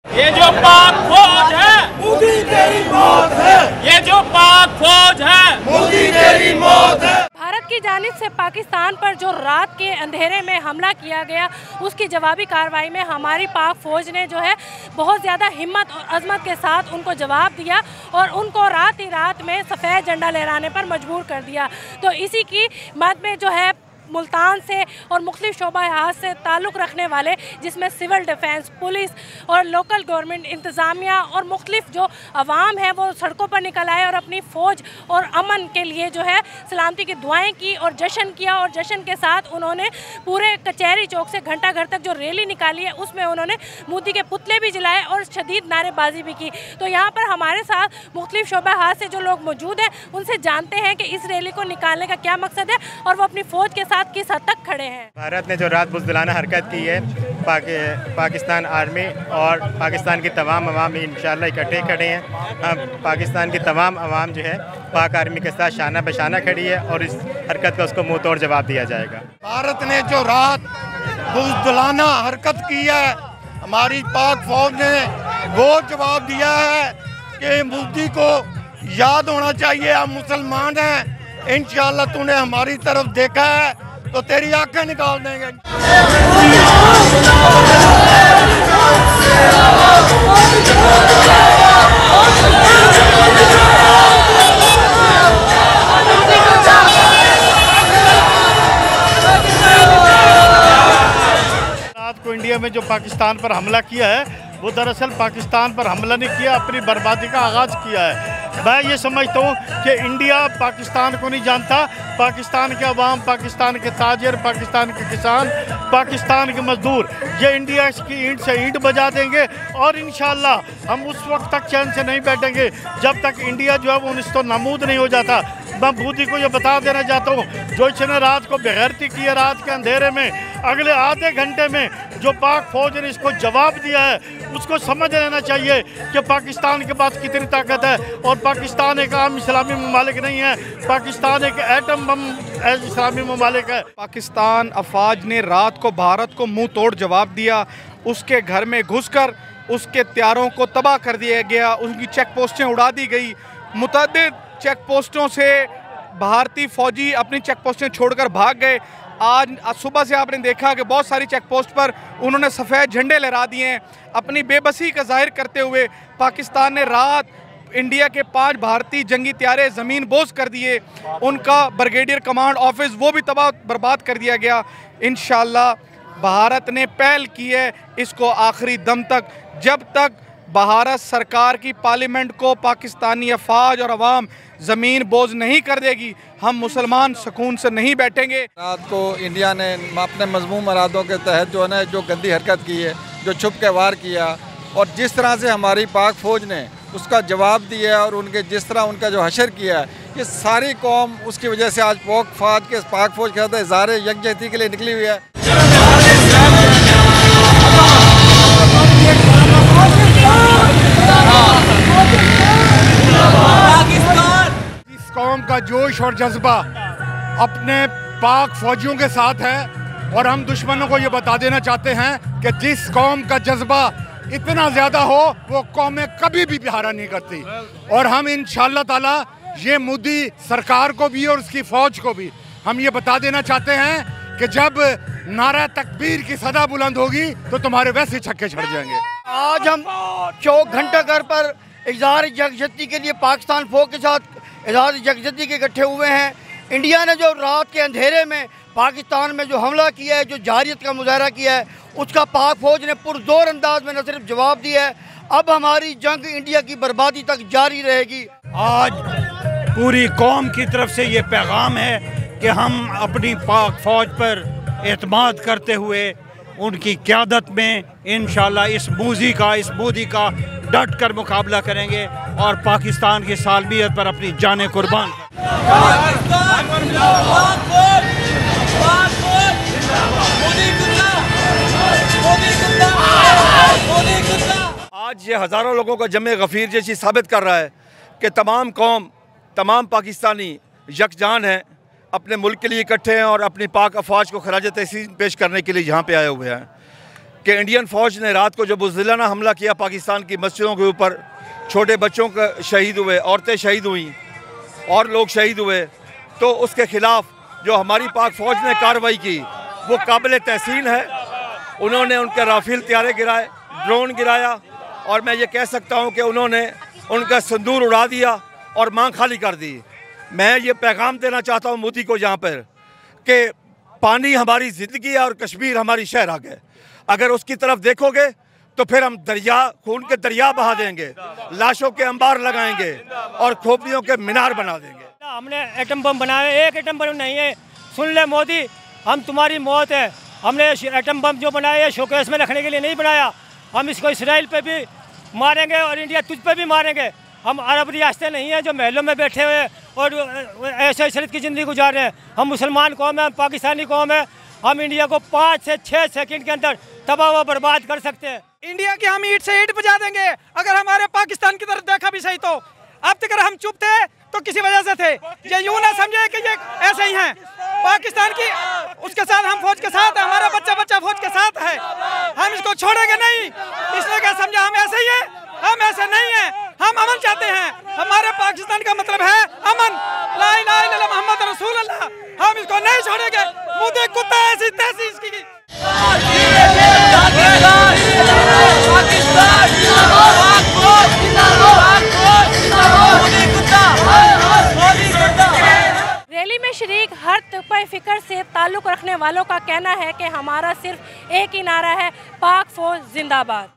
ये जो पाक फौज है मोदी तेरी मौत है। ये जो पाक फौज है मोदी तेरी मौत है। भारत की जानिब से पाकिस्तान पर जो रात के अंधेरे में हमला किया गया, उसकी जवाबी कार्रवाई में हमारी पाक फ़ौज ने जो है बहुत ज़्यादा हिम्मत और अज़मत के साथ उनको जवाब दिया और उनको रात ही रात में सफ़ेद झंडा लहराने पर मजबूर कर दिया। तो इसी की मद में जो है मुल्तान से और मुख्तलिफ शोबा हाथ से ताल्लुक़ रखने वाले, जिसमें सिविल डिफेंस, पुलिस और लोकल गवर्नमेंट इंतज़ामिया और मुख्तलिफ जो अवाम है वो सड़कों पर निकल आए और अपनी फ़ौज और अमन के लिए जो है सलामती की दुआएं की और जश्न किया। और जश्न के साथ उन्होंने पूरे कचहरी चौक से घंटा घर तक जो रैली निकाली है उसमें उन्होंने मोदी के पुतले भी जलाए और शदीद नारेबाजी भी की। तो यहाँ पर हमारे साथ मुख्तलिफ शोबा हाथ से जो लोग मौजूद हैं उनसे जानते हैं कि इस रैली को निकालने का क्या मकसद है और वो अपनी फ़ौज के साथ किस हद तक खड़े हैं। भारत ने जो रात बुज़दिलाना हरकत की है, पाकिस्तान आर्मी और पाकिस्तान की तमाम अवाम इंशाल्लाह इकट्ठे खड़े हैं। पाकिस्तान की तमाम अवाम जो है पाक आर्मी के साथ शाना बशाना खड़ी है और इस हरकत का उसको मुंह तोड़ जवाब दिया जाएगा। भारत ने जो रात बुज़दिलाना हरकत की है, हमारी पाक फौज ने वो जवाब दिया है कि मोदी को याद होना चाहिए हम मुसलमान हैं। इंशाल्लाह तूने हमारी तरफ देखा है तो तेरी आंखें निकाल देंगे। रात को इंडिया में जो पाकिस्तान पर हमला किया है वो दरअसल पाकिस्तान पर हमला नहीं किया, अपनी बर्बादी का आगाज़ किया है। मैं ये समझता हूँ कि इंडिया पाकिस्तान को नहीं जानता। पाकिस्तान के अवाम, पाकिस्तान के ताजिर, पाकिस्तान के किसान, पाकिस्तान के मजदूर ये इंडिया की ईंट से ईंट बजा देंगे और इंशाल्लाह हम उस वक्त तक चैन से नहीं बैठेंगे जब तक इंडिया जो है वो निस्तो नामूद नहीं हो जाता। मैं मोदी को ये बता देना चाहता हूँ, जो इसने रात को बेगैरती की है रात के अंधेरे में, अगले आधे घंटे में जो पाक फौज ने इसको जवाब दिया है उसको समझ लेना चाहिए कि पाकिस्तान के पास कितनी ताकत है। और पाकिस्तान एक आम इस्लामी ममालिक नहीं है, पाकिस्तान एक एटम बम इस्लामी ममालिक है। पाकिस्तान अफवाज ने रात को भारत को मुंह तोड़ जवाब दिया, उसके घर में घुसकर उसके त्यारों को तबाह कर दिया गया, उनकी चेक पोस्टें उड़ा दी गई। मुतअद्दिद चेक पोस्टों से भारतीय फौजी अपनी चेक पोस्टें छोड़कर भाग गए। आज सुबह से आपने देखा कि बहुत सारी चेक पोस्ट पर उन्होंने सफ़ेद झंडे लहरा दिए हैं। अपनी बेबसी का जाहिर करते हुए पाकिस्तान ने रात इंडिया के 5 भारतीय जंगी त्यारे ज़मीन बोझ कर दिए, उनका ब्रिगेडियर कमांड ऑफिस वो भी तबाह बर्बाद कर दिया गया। इंशाल्लाह भारत ने पहल की है इसको आखिरी दम तक, जब तक भारत सरकार की पार्लियामेंट को पाकिस्तानी अफवाज और अवाम ज़मीन बोझ नहीं कर देगी, हम मुसलमान सुकून से नहीं बैठेंगे। रात को इंडिया ने अपने मज़मूम इरादों के तहत जो है ना जो गंदी हरकत की है, जो छुप के वार किया और जिस तरह से हमारी पाक फ़ौज ने उसका जवाब दिया और उनके जिस तरह उनका जो हशर किया है, ये सारी कौम उसकी वजह से आज पाक फ़ौज के साथ इज़हार यकजहती के लिए निकली हुई है। इस कौम का जोश और जज्बा अपने पाक फौजियों के साथ है और हम दुश्मनों को ये बता देना चाहते हैं कि जिस कौम का जज्बा इतना ज़्यादा हो वो कौमें कभी भी हारा नहीं करती। और हम इंशाअल्लाह ताला ये मोदी सरकार को भी और उसकी फ़ौज को भी हम ये बता देना चाहते हैं कि जब नारा तकबीर की सदा बुलंद होगी तो तुम्हारे वैसे छक्के छड़ जाएंगे। आज हम चौक घंटा घर पर इज़हार यकजहती के लिए पाकिस्तान फौज के साथ इज़हार यकजहती के इकट्ठे हुए हैं। इंडिया ने जो रात के अंधेरे में पाकिस्तान में जो हमला किया है, जो जारियत का मुजाहरा किया है, उसका पाक फौज ने पुरजोर अंदाज में न सिर्फ जवाब दिया है, अब हमारी जंग इंडिया की बर्बादी तक जारी रहेगी। आज पूरी कौम की तरफ से ये पैगाम है कि हम अपनी पाक फौज पर एतमाद करते हुए उनकी क़यादत में इंशाल्लाह इस मोदी का डट कर मुकाबला करेंगे और पाकिस्तान की सालमियत पर अपनी जानें कुर्बान। आज ये हज़ारों लोगों का जमे गफ़ीर जैसी साबित कर रहा है कि तमाम कौम, तमाम पाकिस्तानी यकजान हैं, अपने मुल्क के लिए इकट्ठे हैं और अपनी पाक अफवाज को खराज तहसीन पेश करने के लिए यहाँ पे आए हुए हैं। कि इंडियन फ़ौज ने रात को जो बुज़दिलाना हमला किया पाकिस्तान की मस्जिदों के ऊपर, छोटे बच्चों का शहीद हुए, औरतें शहीद हुई और लोग शहीद हुए, तो उसके ख़िलाफ़ जो हमारी पाक फ़ौज ने कार्रवाई की वो काबिल तहसीन है। उन्होंने उनके राफेल तैयारे गिराए, ड्रोन गिराया, और मैं ये कह सकता हूँ कि उन्होंने उनका संदूर उड़ा दिया और मांग खाली कर दी। मैं ये पैगाम देना चाहता हूँ मोदी को यहाँ पर कि पानी हमारी ज़िंदगी है और कश्मीर हमारी शहराग है। अगर उसकी तरफ देखोगे तो फिर हम खून के दरिया बहा देंगे, लाशों के अंबार लगाएंगे और खोपड़ियों के मीनार बना देंगे। हमने एटम बम बनाया, एक एटम बम नहीं है। सुन ले मोदी, हम तुम्हारी मौत है। हमने एटम बम जो बनाया है शोकेस में रखने के लिए नहीं बनाया। हम इसको इसराइल पे भी मारेंगे और इंडिया तुझ पे भी मारेंगे। हम अरब रियासतें नहीं हैं जो महलों में बैठे हुए और ऐसे इशरत की ज़िंदगी गुजार रहे हैं। हम मुसलमान कौम है, पाकिस्तानी कौम है। हम इंडिया को 5 से 6 सेकंड के अंदर तबाह व बर्बाद कर सकते हैं। इंडिया की हम ईंट से ईंट बजा देंगे अगर हमारे पाकिस्तान की तरफ देखा भी सही तो। अब तक अगर हम चुप थे तो किसी वजह से थे, ये यूं ना समझे कि ये ऐसे ही हैं। पाकिस्तान की उसके साथ हम फौज के साथ है, हमारा बच्चा बच्चा फौज के साथ है। हम इसको छोड़ेंगे नहीं। इसलिए क्या समझा हम ऐसे ही हैं? हम ऐसे नहीं हैं। हम अमन चाहते हैं। हमारे पाकिस्तान का मतलब है अमन। ला इलाहा इल्लल्लाह मोहम्मद रसूल अल्लाह। हम इसको नहीं छोड़ेंगे। मुझे कुत्ता ऐसी तैसी इसकी। रैली में शरीक हर तबक़े फ़िक्र से ताल्लुक़ रखने वालों का कहना है कि हमारा सिर्फ एक ही नारा है, पाक फ़ौज जिंदाबाद।